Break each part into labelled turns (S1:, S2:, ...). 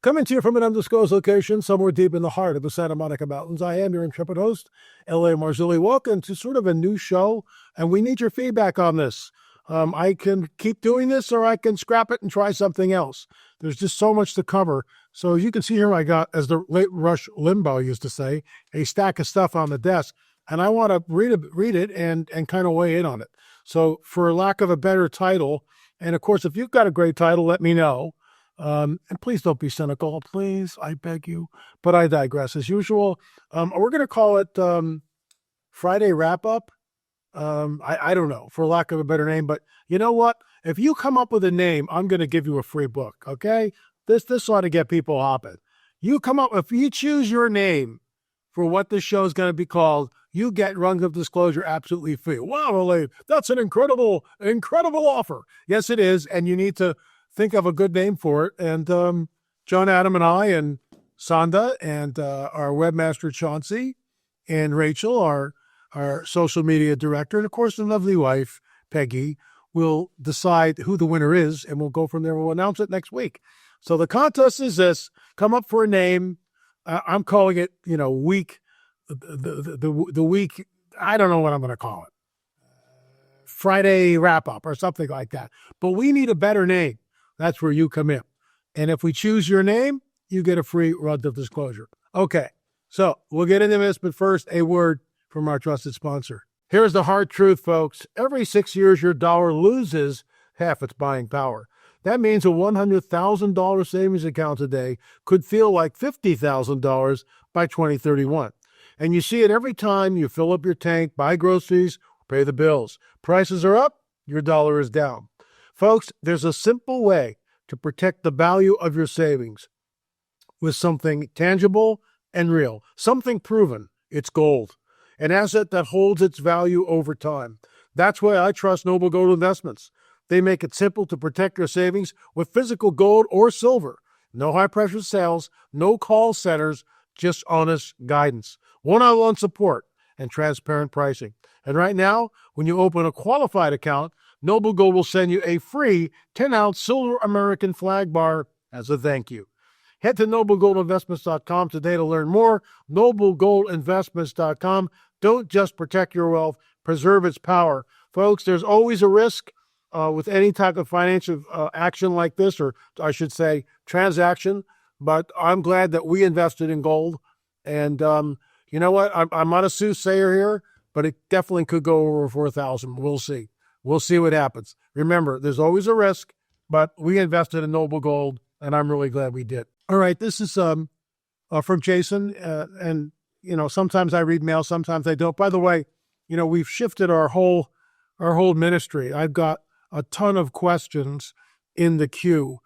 S1: Coming to you from an undisclosed location somewhere deep in the heart of the Santa Monica Mountains, I am your intrepid host, L.A. Marzulli. Welcome to sort of a new show, and we need your feedback on this. I can keep doing this, or I can scrap it and try something else. There's just so much to cover. So as you can see here, I got, as the late Rush Limbaugh used to say, a stack of stuff on the desk, and I want to read it and kind of weigh in on it. So for lack of a better title, and of course, if you've got a great title, let me know. And please don't be cynical, please, I beg you. But I digress as usual. We're going to call it Friday Wrap-Up. I don't know, for lack of a better name. But you know what? If you come up with a name, I'm going to give you a free book, okay? This ought to get people hopping. If you choose your name for what this show is going to be called, you get Rungs of Disclosure absolutely free. Wow, Elaine, that's an incredible offer. Yes, it is. And you need to think of a good name for it. And John, Adam, and I, and Sonda, and our webmaster, Chauncey, and Rachel, our social media director, and of course, the lovely wife, Peggy, will decide who the winner is, and we'll go from there. We'll announce it next week. So the contest is this. Come up for a name. I'm calling it, week, the week, I don't know what I'm going to call it. Friday Wrap-Up or something like that. But we need a better name. That's where you come in. And if we choose your name, you get a free Rungs of Disclosure. Okay, so we'll get into this, but first, a word from our trusted sponsor. Here's the hard truth, folks. Every 6 years, your dollar loses half its buying power. That means a $100,000 savings account today could feel like $50,000 by 2031. And you see it every time you fill up your tank, buy groceries, pay the bills. Prices are up, your dollar is down. Folks, there's a simple way to protect the value of your savings with something tangible and real, something proven. It's gold, an asset that holds its value over time. That's why I trust Noble Gold Investments. They make it simple to protect your savings with physical gold or silver. No high-pressure sales, no call centers, just honest guidance, one-on-one support, and transparent pricing. And right now, when you open a qualified account, Noble Gold will send you a free 10-ounce silver American flag bar as a thank you. Head to noblegoldinvestments.com today to learn more. noblegoldinvestments.com. Don't just protect your wealth, preserve its power. Folks, there's always a risk with any type of financial action like this, or I should say transaction, but I'm glad that we invested in gold. And you know what? I'm not a soothsayer here, but it definitely could go over 4,000. We'll see. We'll see what happens. Remember, there's always a risk, but we invested in Noble Gold, and I'm really glad we did. All right, this is from Jason, and sometimes I read mail, sometimes I don't. By the way, we've shifted our whole ministry. I've got a ton of questions in the queue,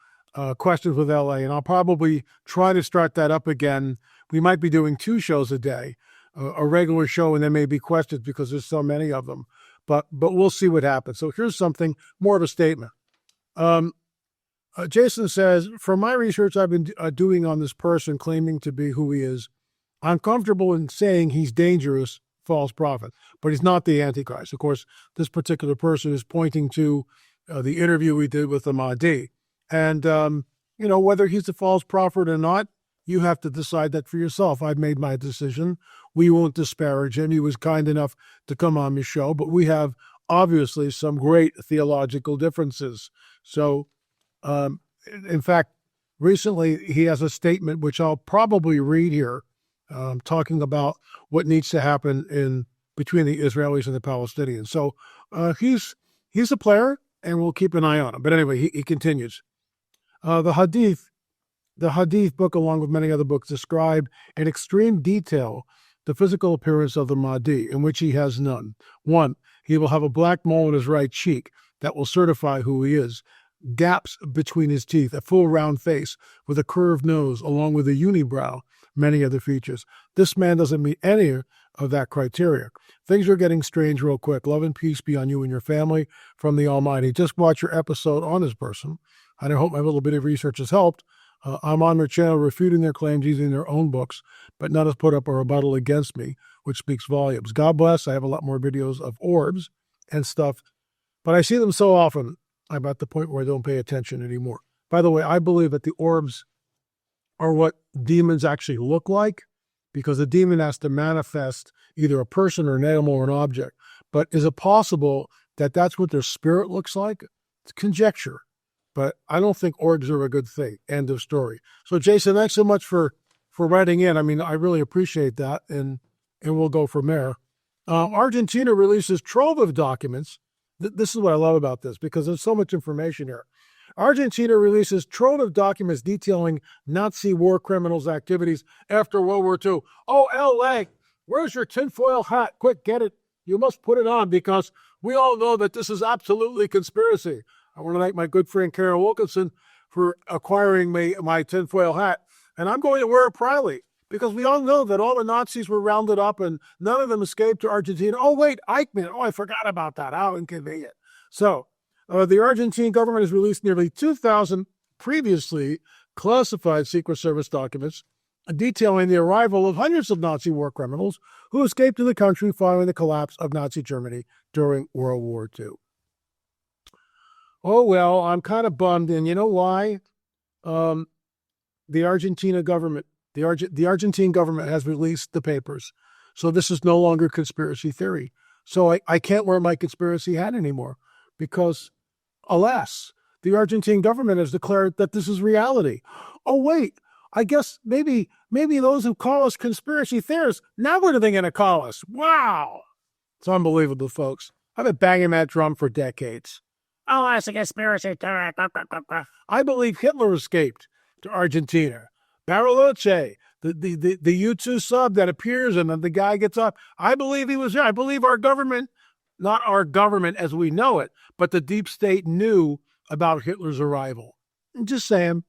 S1: questions with LA, and I'll probably try to start that up again. We might be doing 2 shows a day, a regular show, and there may be questions because there's so many of them. But we'll see what happens. So here's something, more of a statement. Jason says, from my research I've been doing on this person claiming to be who he is, I'm comfortable in saying he's dangerous, false prophet, but he's not the Antichrist. Of course, this particular person is pointing to the interview we did with the Mahdi. And, whether he's a false prophet or not, you have to decide that for yourself. I've made my decision. We won't disparage him. He was kind enough to come on the show, but we have obviously some great theological differences. So, in fact, recently he has a statement, which I'll probably read here, talking about what needs to happen between the Israelis and the Palestinians. So he's a player, and we'll keep an eye on him. But anyway, he continues. The Hadith book, along with many other books, describe in extreme detail the physical appearance of the Mahdi, in which he has none. 1, he will have a black mole in his right cheek that will certify who he is, gaps between his teeth, a full round face with a curved nose, along with a unibrow, many other features. This man doesn't meet any of that criteria. Things are getting strange real quick. Love and peace be on you and your family from the Almighty. Just watch your episode on this person, and I hope my little bit of research has helped. I'm on their channel refuting their claims using their own books, but none has put up a rebuttal against me, which speaks volumes. God bless. I have a lot more videos of orbs and stuff, but I see them so often, I'm at the point where I don't pay attention anymore. By the way, I believe that the orbs are what demons actually look like, because a demon has to manifest either a person or an animal or an object. But is it possible that that's what their spirit looks like? It's conjecture, but I don't think orgs are a good thing. End of story. So Jason, thanks so much for writing in. I mean, I really appreciate that, and we'll go from there. Argentina releases trove of documents. This is what I love about this, because there's so much information here. Argentina releases trove of documents detailing Nazi war criminals' activities after World War II. Oh, LA, where's your tinfoil hat? Quick, get it. You must put it on, because we all know that this is absolutely conspiracy. I want to thank my good friend Karen Wilkinson for acquiring me my tinfoil hat, and I'm going to wear it proudly, because we all know that all the Nazis were rounded up and none of them escaped to Argentina. Oh, wait, Eichmann. Oh, I forgot about that. How inconvenient. So the Argentine government has released nearly 2,000 previously classified Secret Service documents detailing the arrival of hundreds of Nazi war criminals who escaped to the country following the collapse of Nazi Germany during World War II. Oh, well, I'm kind of bummed, and you know why? The Argentine government has released the papers, so this is no longer conspiracy theory. So I can't wear my conspiracy hat anymore, because, alas, the Argentine government has declared that this is reality. Oh, wait, I guess maybe those who call us conspiracy theorists, now what are they going to call us? Wow! It's unbelievable, folks. I've been banging that drum for decades. Oh, that's a conspiracy theory. I believe Hitler escaped to Argentina. Bariloche, the U2 sub that appears and then the guy gets up. I believe he was there. I believe our government, not our government as we know it, but the deep state knew about Hitler's arrival. I'm just saying.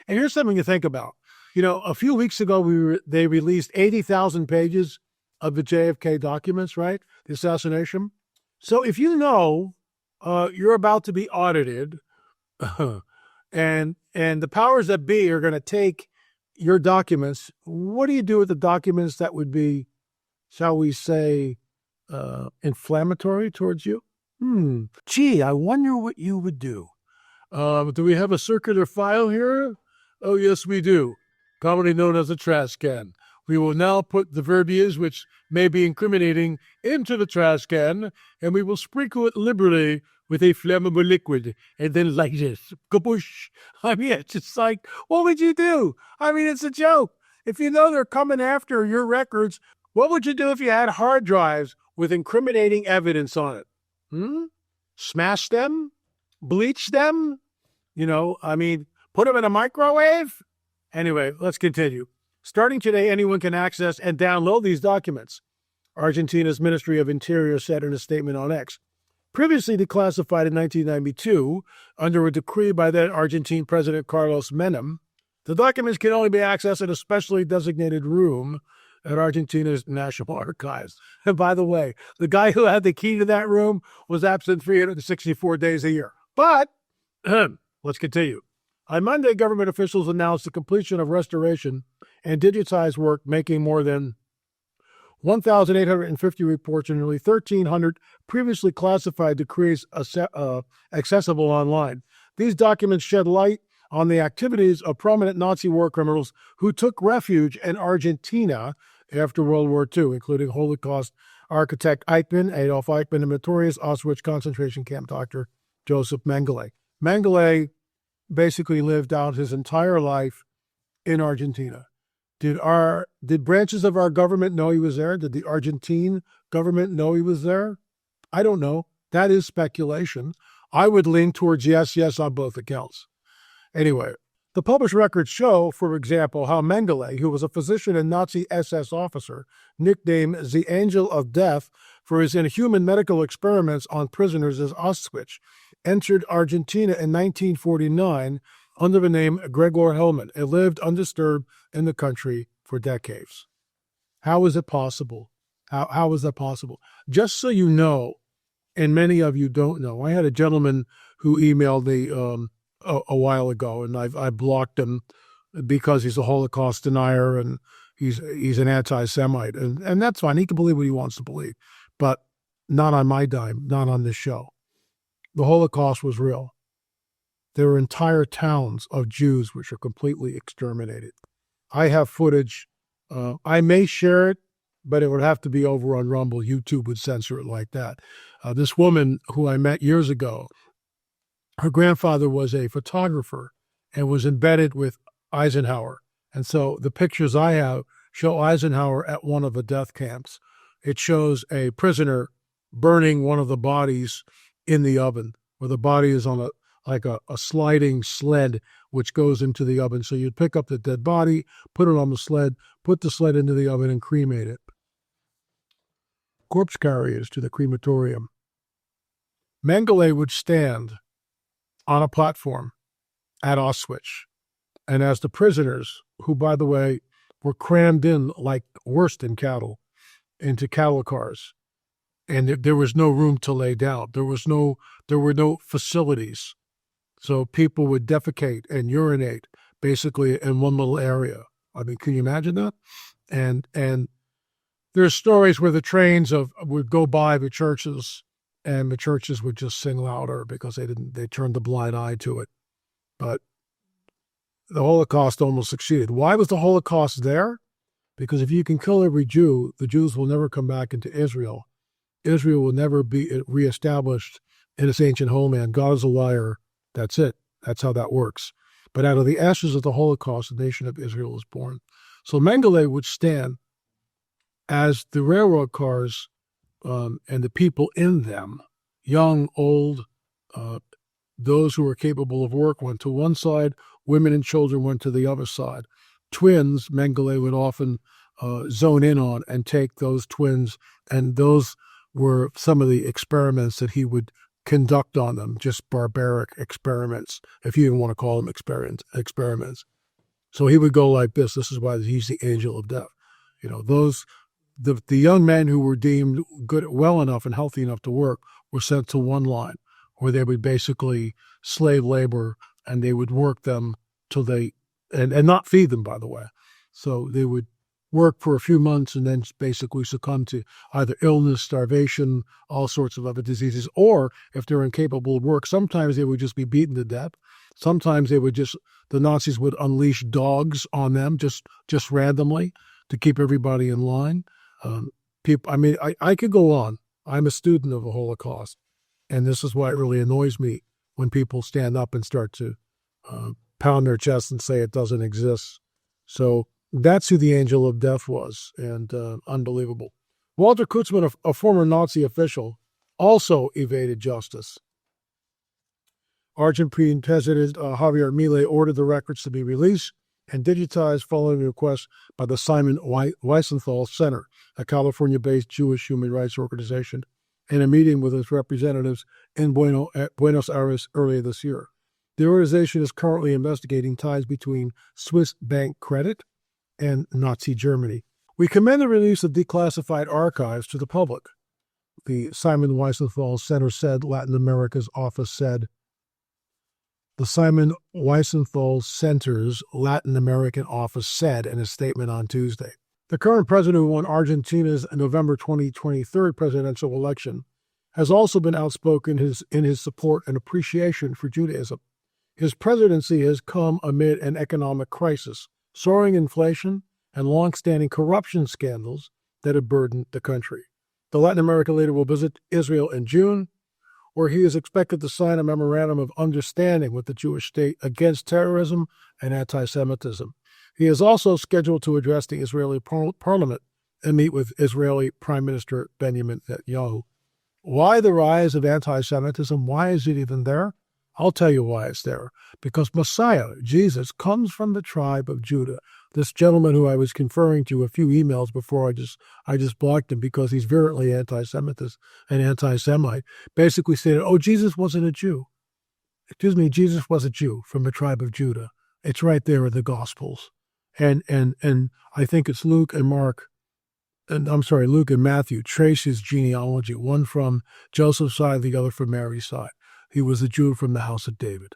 S1: And here's something to think about. You know, a few weeks ago, they released 80,000 pages of the JFK documents, right? The assassination. So if you know you're about to be audited and the powers that be are going to take your documents, what do you do with the documents that would be, shall we say, inflammatory towards you? Gee, I wonder what you would do. Do we have a circular file here? Oh, yes, we do. Commonly known as a trash can. We will now put the verbiage, which may be incriminating, into the trash can, and we will sprinkle it liberally with a flammable liquid, and then light it. Kaboosh. I mean, it's just like, what would you do? I mean, it's a joke. If you know they're coming after your records, what would you do if you had hard drives with incriminating evidence on it? Smash them? Bleach them? You know, I mean, put them in a microwave? Anyway, let's continue. Starting today, anyone can access and download these documents, Argentina's Ministry of Interior said in a statement on X. Previously declassified in 1992 under a decree by then Argentine President Carlos Menem, the documents can only be accessed in a specially designated room at Argentina's National Archives. And by the way, the guy who had the key to that room was absent 364 days a year. But, let's continue. On Monday, government officials announced the completion of restoration and digitized work, making more than 1,850 reports and nearly 1,300 previously classified decrees accessible online. These documents shed light on the activities of prominent Nazi war criminals who took refuge in Argentina after World War II, including Holocaust architect Eichmann, Adolf Eichmann, and notorious Auschwitz concentration camp doctor Joseph Mengele. Mengele basically lived out his entire life in Argentina. Did branches of our government know he was there? Did the Argentine government know he was there? I don't know. That is speculation. I would lean towards yes on both accounts. Anyway, the published records show, for example, how Mengele, who was a physician and Nazi SS officer, nicknamed the Angel of Death for his inhuman medical experiments on prisoners as Auschwitz, entered Argentina in 1949 under the name Gregor Hellman and lived undisturbed in the country for decades. How is it possible? How is that possible? Just so you know, and many of you don't know, I had a gentleman who emailed me a while ago, and I blocked him because he's a Holocaust denier and he's an anti-Semite, and that's fine. He can believe what he wants to believe, but not on my dime, not on this show. The Holocaust was real. There are entire towns of Jews which are completely exterminated. I have footage. I may share it, but it would have to be over on Rumble. YouTube would censor it like that. This woman who I met years ago, her grandfather was a photographer and was embedded with Eisenhower. And so the pictures I have show Eisenhower at one of the death camps. It shows a prisoner burning one of the bodies in the oven, where the body is on a sliding sled which goes into the oven. So you'd pick up the dead body, put it on the sled, put the sled into the oven, and cremate it. Corpse carriers to the crematorium. Mengele would stand on a platform at Auschwitz, and as the prisoners, who, by the way, were crammed in like worse than cattle, into cattle cars, and there was no room to lay down. There were no facilities. So people would defecate and urinate basically in one little area. I mean, can you imagine that? And there's stories where the trains would go by the churches, and the churches would just sing louder because they turned a blind eye to it. But the Holocaust almost succeeded. Why was the Holocaust there? Because if you can kill every Jew, the Jews will never come back into Israel. Israel will never be reestablished in its ancient homeland. God is a liar. That's it. That's how that works. But out of the ashes of the Holocaust, the nation of Israel was born. So Mengele would stand as the railroad cars and the people in them, young, old, those who were capable of work went to one side, women and children went to the other side. Twins, Mengele would often zone in on and take those twins, and those were some of the experiments that he would conduct on them, just barbaric experiments, if you even want to call them experiments. So he would go like this. This is why he's the angel of death. You know, the young men who were deemed good, well enough and healthy enough to work were sent to one line where they would basically slave labor, and they would work them till and not feed them, by the way. So they would work for a few months and then basically succumb to either illness, starvation, all sorts of other diseases, or if they're incapable of work, sometimes they would just be beaten to death. Sometimes the Nazis would unleash dogs on them just randomly to keep everybody in line. I could go on. I'm a student of the Holocaust, and this is why it really annoys me when people stand up and start to pound their chest and say it doesn't exist. So that's who the angel of death was, and unbelievable. Walter Kutzmann, a former Nazi official, also evaded justice. Argentine President Javier Milei ordered the records to be released and digitized following a request by the Simon Wiesenthal Center, a California-based Jewish human rights organization, in a meeting with its representatives in Buenos Aires earlier this year. The organization is currently investigating ties between Swiss bank credit and Nazi Germany. We commend the release of declassified archives to the public, the Simon Wiesenthal Center said. Latin America's office said. The Simon Wiesenthal Center's Latin American office said in a statement on Tuesday. The current president who won Argentina's November 2023 presidential election has also been outspoken in his support and appreciation for Judaism. His presidency has come amid an economic crisis, soaring inflation, and long-standing corruption scandals that have burdened the country. The Latin American leader will visit Israel in June, where he is expected to sign a memorandum of understanding with the Jewish state against terrorism and anti-Semitism. He is also scheduled to address the Israeli parliament and meet with Israeli Prime Minister Benjamin Netanyahu. Why the rise of anti-Semitism? Why is it even there? I'll tell you why it's there. Because Messiah, Jesus, comes from the tribe of Judah. This gentleman who I was conferring to a few emails before, I just blocked him because he's virulently anti-Semitist and anti-Semite, basically stated, oh, Jesus wasn't a Jew. Excuse me, Jesus was a Jew from the tribe of Judah. It's right there in the Gospels. And I think it's Luke and Matthew trace his genealogy, one from Joseph's side, the other from Mary's side. He was a Jew from the house of David.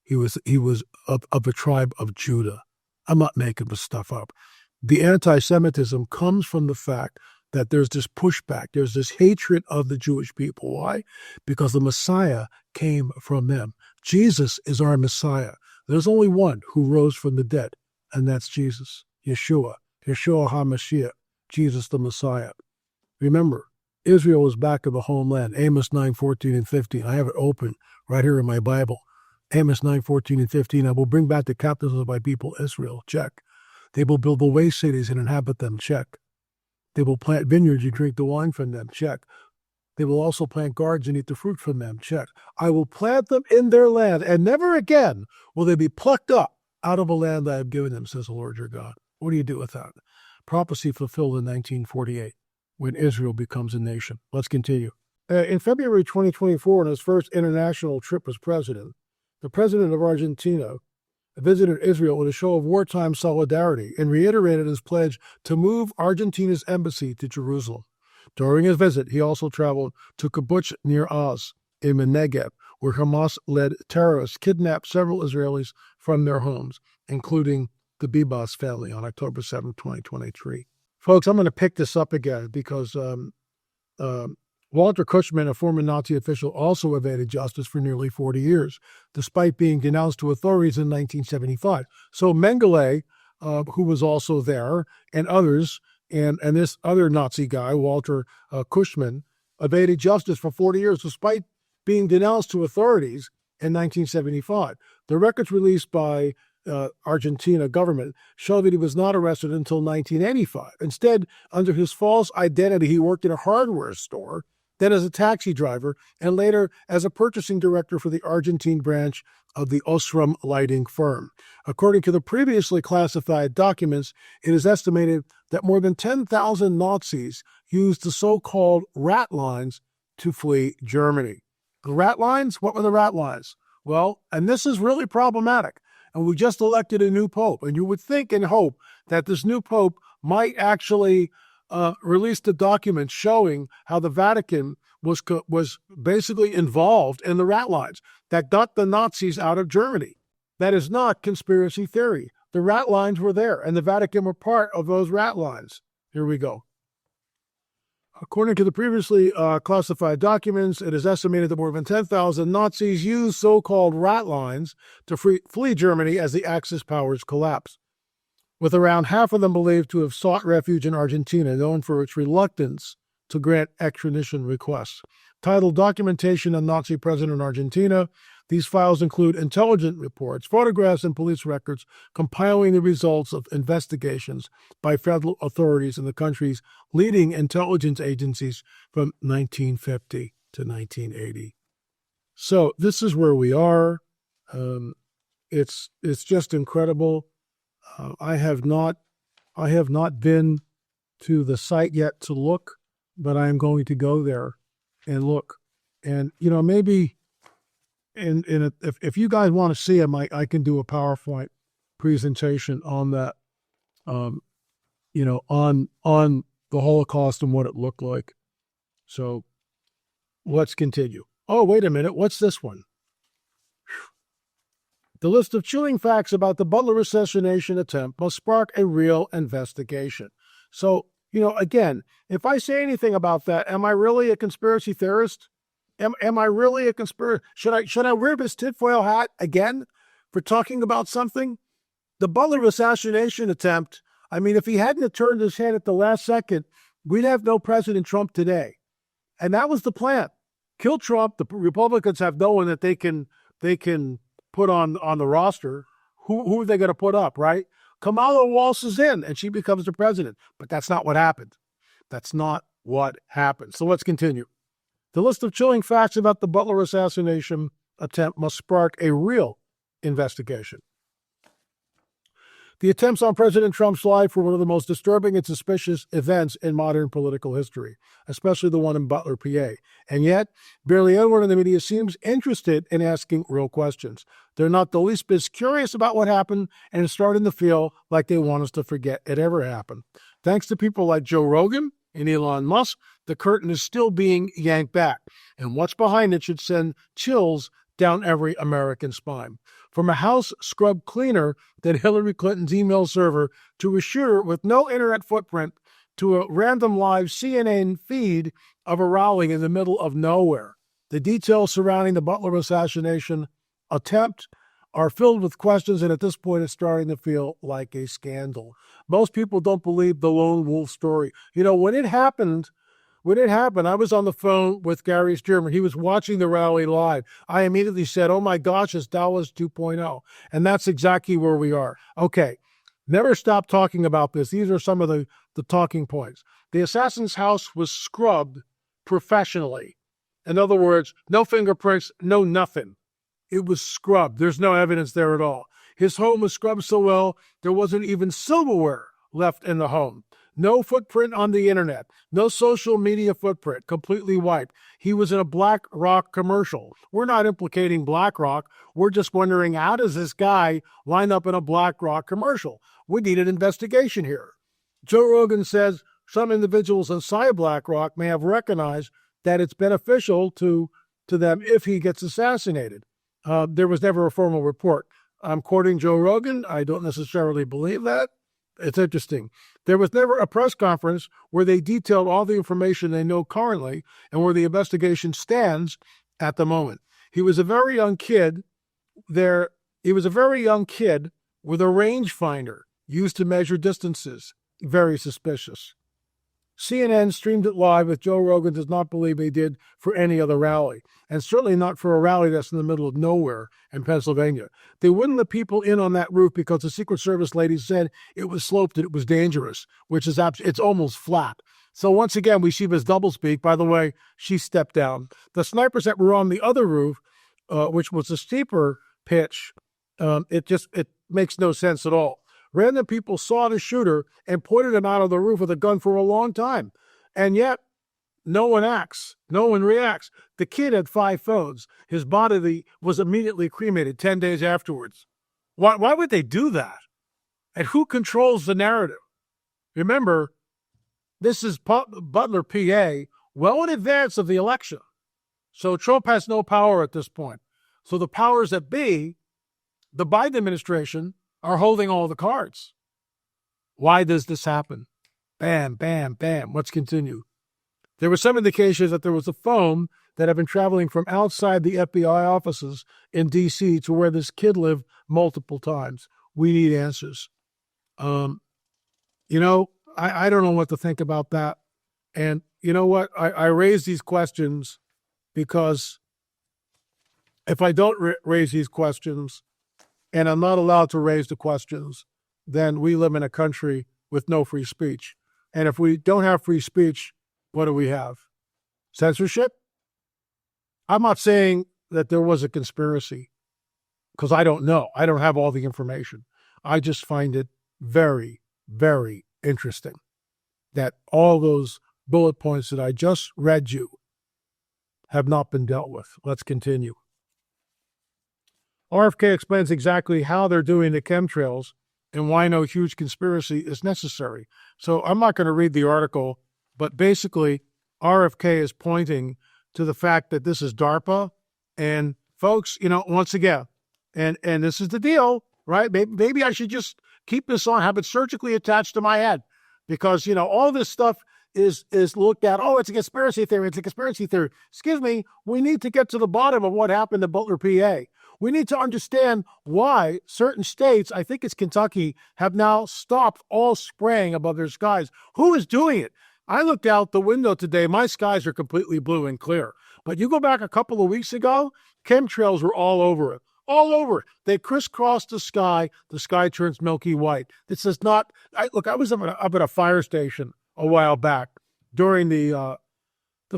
S1: He was of the tribe of Judah. I'm not making this stuff up. The anti-Semitism comes from the fact that there's this pushback. There's this hatred of the Jewish people. Why? Because the Messiah came from them. Jesus is our Messiah. There's only one who rose from the dead, and that's Jesus, Yeshua HaMashiach, Jesus the Messiah. Remember, Israel was back in the homeland, Amos 9:14 and 15. I have it open right here in my Bible. Amos 9:14 and 15. I will bring back the captives of my people, Israel. Check. They will build the waste cities and inhabit them. Check. They will plant vineyards and drink the wine from them. Check. They will also plant gardens and eat the fruit from them. Check. I will plant them in their land, and never again will they be plucked up out of a land I have given them, says the Lord your God. What do you do with that? Prophecy fulfilled in 1948 when Israel becomes a nation. Let's continue. In February 2024, on his first international trip as president, the president of Argentina visited Israel in a show of wartime solidarity and reiterated his pledge to move Argentina's embassy to Jerusalem. During his visit, he also traveled to kibbutz near Oz in the Negev, where Hamas-led terrorists kidnapped several Israelis from their homes, including the Bibas family, on October 7, 2023. Folks, I'm going to pick this up again because Walter Cushman, a former Nazi official, also evaded justice for nearly 40 years, despite being denounced to authorities in 1975. So Mengele, who was also there, and others, and this other Nazi guy, Walter Cushman, evaded justice for 40 years, despite being denounced to authorities in 1975. The records released by Argentina government show that he was not arrested until 1985. Instead, under his false identity, he worked in a hardware store, then as a taxi driver, and later as a purchasing director for the Argentine branch of the Osram lighting firm. According to the previously classified documents, it is estimated that more than 10,000 Nazis used the so-called rat lines to flee Germany. The rat lines? What were the rat lines? Well, and this is really problematic. And we just elected a new pope, and you would think and hope that this new pope might actually release the documents showing how the Vatican was basically involved in the rat lines that got the Nazis out of Germany. That is not conspiracy theory. The rat lines were there, and the Vatican were part of those rat lines. Here we go. According to the previously classified documents, it is estimated that more than 10,000 Nazis used so-called rat lines to flee Germany as the Axis powers collapsed, with around half of them believed to have sought refuge in Argentina, known for its reluctance to grant extradition requests. Titled Documentation on Nazi President in Argentina, these files include intelligence reports, photographs, and police records compiling the results of investigations by federal authorities in the country's leading intelligence agencies from 1950 to 1980. So this is where we are. It's just incredible. I have not been to the site yet to look, but I am going to go there and look. And maybe if you guys want to see them, I can do a PowerPoint presentation on that. On the Holocaust and what it looked like. So let's continue. Oh, wait a minute. What's this one? The list of chilling facts about the Butler assassination attempt must spark a real investigation. So, again, if I say anything about that, am I really a conspiracy theorist? Am I really a conspiracy? Should I wear this tinfoil hat again for talking about something? The Butler assassination attempt, if he hadn't turned his head at the last second, we'd have no President Trump today. And that was the plan. Kill Trump. The Republicans have no one that they can put on the roster. Who are they going to put up, right? Kamala waltzes in and she becomes the president. But that's not what happened. That's not what happened. So let's continue. The list of chilling facts about the Butler assassination attempt must spark a real investigation. The attempts on President Trump's life were one of the most disturbing and suspicious events in modern political history, especially the one in Butler, PA. And yet, barely anyone in the media seems interested in asking real questions. They're not the least bit curious about what happened and are starting to feel like they want us to forget it ever happened. Thanks to people like Joe Rogan and Elon Musk, the curtain is still being yanked back. And what's behind it should send chills down every American spine. From a house scrub cleaner that Hillary Clinton's email server to a shooter with no internet footprint to a random live CNN feed of a rally in the middle of nowhere. The details surrounding the Butler assassination attempt are filled with questions, and at this point it's starting to feel like a scandal. Most people don't believe the lone wolf story. When it happened, I was on the phone with Gary Stearman. He was watching the rally live. I immediately said, oh my gosh, it's Dallas 2.0. And that's exactly where we are. Okay, never stop talking about this. These are some of the talking points. The assassin's house was scrubbed professionally. In other words, no fingerprints, no nothing. It was scrubbed. There's no evidence there at all. His home was scrubbed so well, there wasn't even silverware left in the home. No footprint on the internet. No social media footprint. Completely wiped. He was in a BlackRock commercial. We're not implicating BlackRock. We're just wondering, how does this guy line up in a BlackRock commercial? We need an investigation here. Joe Rogan says some individuals inside BlackRock may have recognized that it's beneficial to them if he gets assassinated. There was never a formal report. I'm quoting Joe Rogan. I don't necessarily believe that. It's interesting. There was never a press conference where they detailed all the information they know currently and where the investigation stands at the moment. He was a very young kid with a rangefinder used to measure distances. Very suspicious. CNN streamed it live, but Joe Rogan does not believe they did for any other rally, and certainly not for a rally that's in the middle of nowhere in Pennsylvania. They wouldn't let people in on that roof because the Secret Service lady said it was sloped and it was dangerous, which is it's almost flat. So once again, we see this doublespeak. By the way, she stepped down. The snipers that were on the other roof, which was a steeper pitch, it makes no sense at all. Random people saw the shooter and pointed him out of the roof with a gun for a long time. And yet, no one acts. No one reacts. The kid had 5 phones. His body was immediately cremated 10 days afterwards. Why would they do that? And who controls the narrative? Remember, this is Butler, PA, well in advance of the election. So Trump has no power at this point. So the powers that be, the Biden administration, are holding all the cards. Why does this happen? Bam, bam, bam. Let's continue. There were some indications that there was a phone that had been traveling from outside the FBI offices in D.C. to where this kid lived multiple times. We need answers. I don't know what to think about that. And you know what? I raise these questions because if I don't raise these questions, and I'm not allowed to raise the questions, then we live in a country with no free speech. And if we don't have free speech, what do we have? Censorship? I'm not saying that there was a conspiracy, because I don't know. I don't have all the information. I just find it very, very interesting that all those bullet points that I just read you have not been dealt with. Let's continue. RFK explains exactly how they're doing the chemtrails and why no huge conspiracy is necessary. So I'm not going to read the article, but basically RFK is pointing to the fact that this is DARPA. And folks, once again, and this is the deal, right? Maybe I should just keep this on, have it surgically attached to my head, because, all this stuff is looked at, it's a conspiracy theory, it's a conspiracy theory. Excuse me, we need to get to the bottom of what happened in Butler, PA. We need to understand why certain states, I think it's Kentucky, have now stopped all spraying above their skies. Who is doing it? I looked out the window today. My skies are completely blue and clear. But you go back a couple of weeks ago, chemtrails were all over it. All over it. They crisscrossed the sky. The sky turns milky white. This is not... I was up at a fire station a while back during the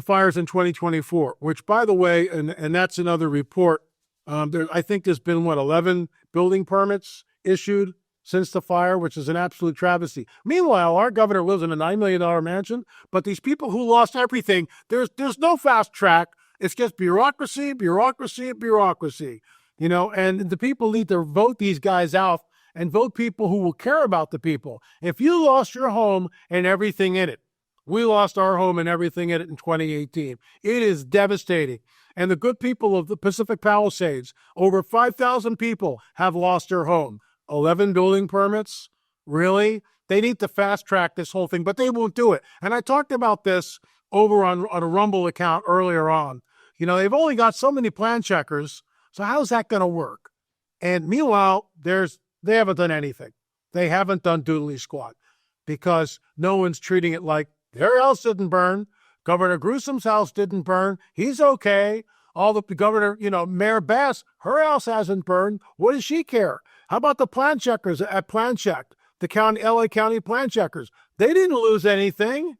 S1: fires in 2024, which, by the way, and that's another report, I think there's been, 11 building permits issued since the fire, which is an absolute travesty. Meanwhile, our governor lives in a $9 million mansion, but these people who lost everything, there's no fast track. It's just bureaucracy, bureaucracy, bureaucracy. And the people need to vote these guys out and vote people who will care about the people. If you lost your home and everything in it, we lost our home and everything in it in 2018. It is devastating. And the good people of the Pacific Palisades, over 5,000 people have lost their home. 11 building permits? Really? They need to fast track this whole thing, but they won't do it. And I talked about this over on a Rumble account earlier on. They've only got so many plan checkers So how's that going to work? And meanwhile, they haven't done anything. They haven't done doodly squat because no one's treating it like their house didn't burn. Governor Gruesom's house didn't burn. He's okay. All the governor, Mayor Bass, her house hasn't burned. What does she care? How about the plan checkers at Plan Check, the LA County plan checkers? They didn't lose anything.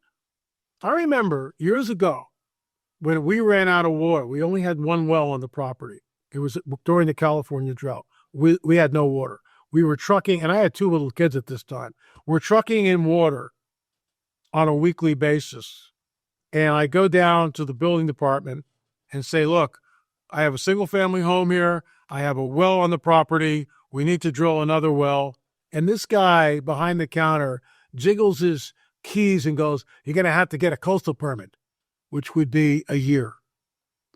S1: I remember years ago when we ran out of water. We only had one well on the property. It was during the California drought. We had no water. We were trucking, and I had 2 little kids at this time. We're trucking in water on a weekly basis. And I go down to the building department and say, look, I have a single family home here. I have a well on the property. We need to drill another well. And this guy behind the counter jiggles his keys and goes, you're going to have to get a coastal permit, which would be a year.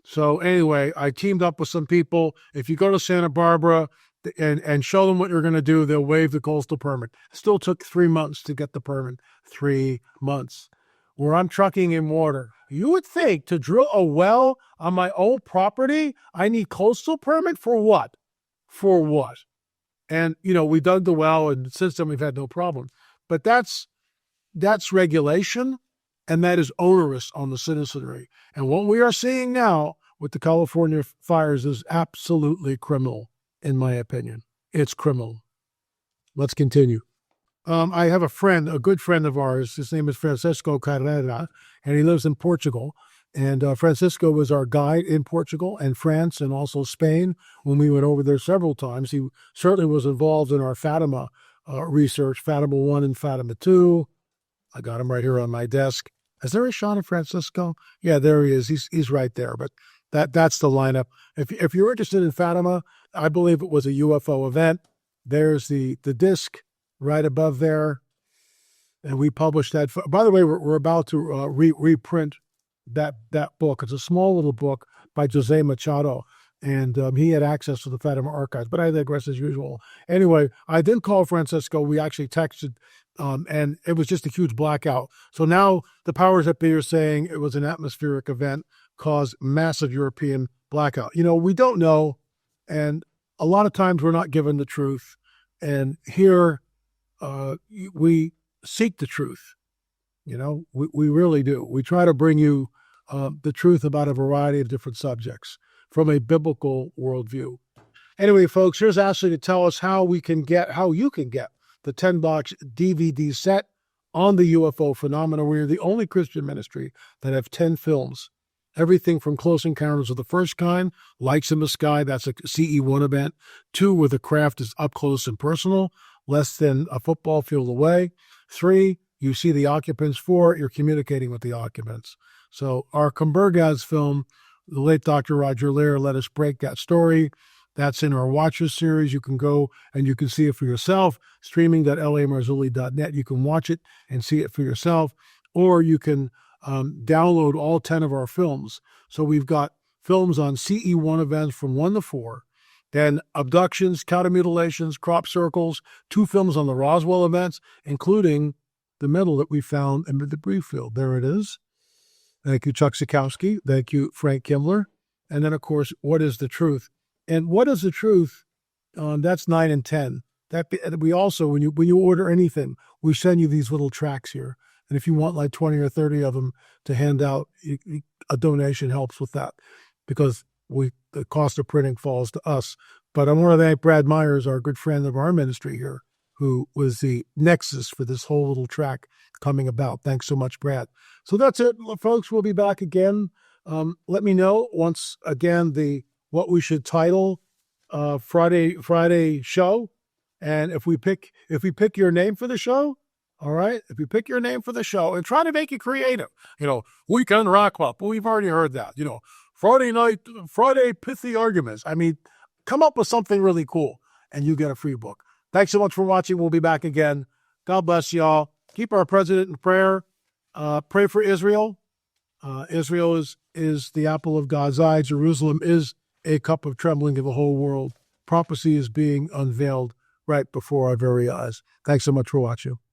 S1: So anyway, I teamed up with some people. If you go to Santa Barbara and show them what you're going to do, they'll waive the coastal permit. It still took 3 months to get the permit. 3 months. Where I'm trucking in water. You would think to drill a well on my own property, I need coastal permit for what? For what? And, we dug the well, and since then we've had no problem. But that's regulation, and that is onerous on the citizenry. And what we are seeing now with the California fires is absolutely criminal, in my opinion. It's criminal. Let's continue. I have a good friend of ours. His name is Francisco Carrera, and he lives in Portugal. And Francisco was our guide in Portugal and France and also Spain when we went over there several times. He certainly was involved in our Fatima research, Fatima 1 and Fatima 2. I got him right here on my desk. Is there a shot of Francisco? Yeah, there he is. He's right there. But that's the lineup. If you're interested in Fatima, I believe it was a UFO event. There's the disc right above there. And we published that. By the way, we're about to reprint that book. It's a small little book by Jose Machado. And he had access to the Fatima archives. But I digress as usual. Anyway, I didn't call Francisco. We actually texted. And it was just a huge blackout. So now the powers that be are saying it was an atmospheric event, caused massive European blackout. We don't know. And a lot of times we're not given the truth. And here we seek the truth. We really do. We try to bring you the truth about a variety of different subjects from a biblical worldview. Anyway, folks, here's Ashley to tell us how you can get the 10-box DVD set on the UFO phenomena. We're the only Christian ministry that have 10 films. Everything from Close Encounters of the First Kind, Lights in the Sky, that's a CE1 event, 2, where the craft is up close and personal, less than a football field away. 3, you see the occupants. 4, you're communicating with the occupants. So our Combergaz film, the late Dr. Roger Lear, Let Us Break That Story. That's in our Watchers series. You can go and you can see it for yourself. Streaming at lamarzulli.net. You can watch it and see it for yourself. Or you can download all 10 of our films. So we've got films on CE1 events from 1 to 4. Then abductions, counter-mutilations, crop circles. 2 films on the Roswell events, including the medal that we found in the debris field. There it is. Thank you, Chuck Sikowski. Thank you, Frank Kimmler. And then, of course, What is the Truth? And What is the Truth? That's 9 and 10. We also, when you order anything, we send you these little tracks here. And if you want like 20 or 30 of them to hand out, a donation helps with that because the cost of printing falls to us. But I want to thank Brad Myers, our good friend of our ministry here, who was the nexus for this whole little track coming about. Thanks so much, Brad. So that's it, folks. We'll be back again. Let me know once again what we should title Friday show, and if we pick your name for the show. All right, if you pick your name for the show and try to make it creative, Weekend Wrap Up. Well, we've already heard that. Friday pithy arguments. I mean, come up with something really cool, and you get a free book. Thanks so much for watching. We'll be back again. God bless y'all. Keep our president in prayer. Pray for Israel. Israel is the apple of God's eye. Jerusalem is a cup of trembling of the whole world. Prophecy is being unveiled right before our very eyes. Thanks so much for watching.